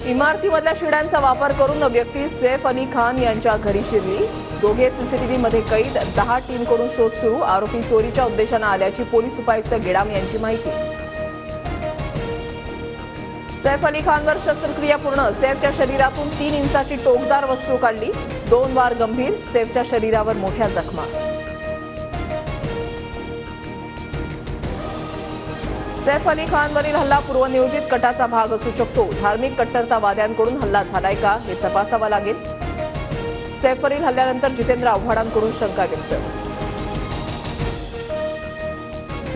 इमारतीमधल्या शिड्यांचा वापर करून व्यक्ती सैफ अली खान यांच्या घरी शिरली। दोघे सीसीटीव्ही मध्ये कैद। 10 टीमकडून शोध सुरू। आरोपी चोरीच्या उद्देशाने आल्याची पोलीस उपायुक्त गेडाम यांची माहिती। सैफ अली खानवर शस्त्रक्रिया पूर्ण। सैफच्या शरीरातून 3 इंचाची टोकदार वस्तू काढली। 2 वार गंभीर। सैफच्या शरीरावर मोठ्या जखमा। सैफ अली खानवरील हल्ला पूर्वनियोजित कटाचा भाग असू शकतो। धार्मिक कट्टरतावाद्यांकडून हल्ला झालाय का हे तपासावा लागेल। सैफवरील हल्ल्यानंतर जितेंद्र आव्हाडांकडून शंका व्यक्त।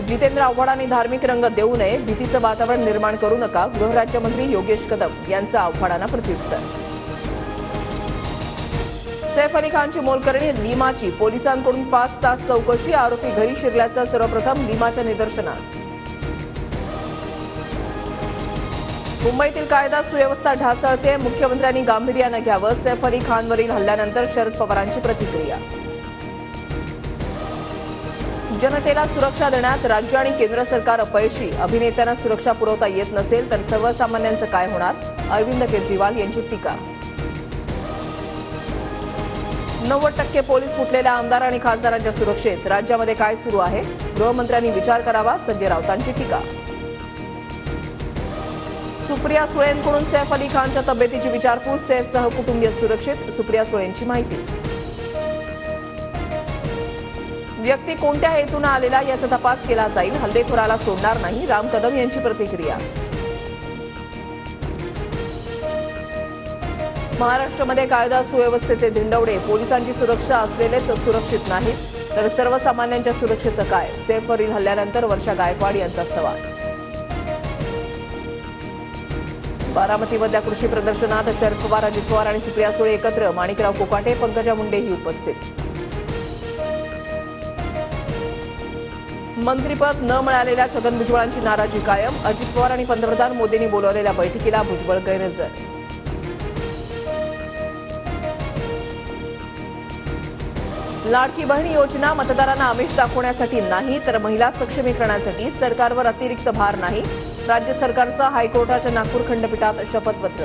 जितेंद्र आव्हाडांनी धार्मिक रंग देऊ नये, भीतीचं वातावरण निर्माण करू नका, गृहराज्यमंत्री योगेश कदम यांचं आव्हाडांना प्रत्युत्तर। सैफ अली खानची मोलकरणी लीमाची। पोलिसांकडून 5 तास चौकशी। आरोपी घरी शिरल्याचं सर्वप्रथम लीमाच्या निदर्शनास। मुंबईतील कायदा सुव्यवस्था ढासळते, मुख्यमंत्र्यांनी गांभीर्यानं घ्यावं। सैफ अली खानवरील हल्ल्यानंतर शरद पवारांची प्रतिक्रिया। जनतेला सुरक्षा देण्यात राज्य आणि केंद्र सरकार अपयशी। अभिनेत्यांना सुरक्षा पुरवता येत नसेल तर सर्वसामान्यांचं काय होणार? अरविंद केजरीवाल यांची टीका। 90% पोलीस फुटलेल्या आमदार आणि खासदारांच्या सुरक्षेत। राज्यामध्ये काय सुरू आहे? गृहमंत्र्यांनी विचार करावा। संजय राऊतांची टीका। सुप्रिया सुळेंकडून सैफ अली खानच्या तब्येतीची विचारपूस। सैफसह कुटुंबीय सुरक्षित। सुप्रिया सुळेंची माहिती। व्यक्ती कोणत्या हेतूने आलेला याचा तपास केला जाईल, हल्लेखोराला सोडणार नाही, राम कदम यांची प्रतिक्रिया। महाराष्ट्रामध्ये कायदा सुव्यवस्थेचे धिंडवडे, पोलिसांची सुरक्षा असलेलेच सुरक्षित नाहीत तर सर्वसामान्यांच्या सुरक्षेचं काय? सैफवरील हल्ल्यानंतर वर्षा गायकवाड यांचा सवाल। बारामतीमधल्या कृषी प्रदर्शनात शरद पवार, अजित पवार आणि सुप्रिया सुळे एकत्र। माणिकराव कोकाटे, पंकजा मुंडेही उपस्थित। मंत्रिपद न मिळालेल्या छगन भुजबळांची नाराजी कायम। अजित पवार आणि पंतप्रधान मोदींनी बोलावलेल्या बैठकीला भुजबळ गैरहजर। लाडकी बहीण योजना मतदारांना आमिष दाखवण्यासाठी नाही तर महिला सक्षमीकरणासाठी। सरकारवर अतिरिक्त भार नाही। राज्य सरकारचं हायकोर्टाच्या नागपूर खंडपीठात शपथपत्र।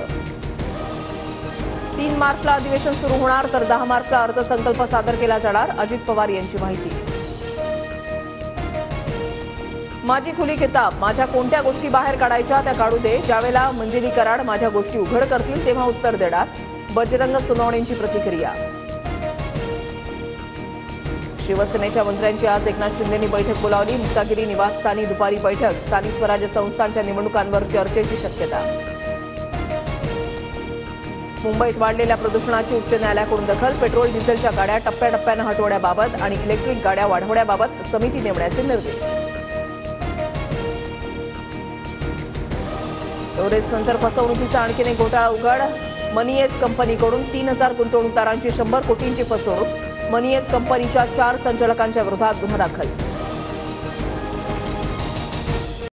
3 मार्चला अधिवेशन सुरू होणार तर 10 मार्चला अर्थसंकल्प सादर केला जाणार। अजित पवार यांची माहिती। माझी खुली किताब, माझ्या कोणत्या गोष्टी बाहेर काढायच्या त्या काढू दे। ज्यावेळेला मंजिरी कराड माझ्या गोष्टी उघड करतील तेव्हा उत्तर देणार। बजरंग सोनवणेंची प्रतिक्रिया। शिवसेनेच्या मंत्र्यांची आज एकनाथ शिंदेंनी बैठक बोलावली। मुक्तागिरी निवासस्थानी दुपारी बैठक। स्थानिक स्वराज्य संस्थांच्या निवडणुकांवर चर्चेची शक्यता। मुंबईत वाढलेल्या प्रदूषणाची उच्च न्यायालयाकडून दखल। पेट्रोल डिझेलच्या गाड्या टप्प्याटप्प्यानं हटवण्याबाबत आणि इलेक्ट्रिक गाड्या वाढवण्याबाबत समिती नेमण्याचे निर्देश। एव्हरेस्टनंतर फसवणुकीचा आणखीन एक घोटाळा उघड। मनीएस कंपनीकडून 3000 गुंतवणूकदारांची 100 कोटींची फसवणूक। मनीएस कंपनीच्या 4 संचालकांच्या विरोधात गुन्हा दाखल।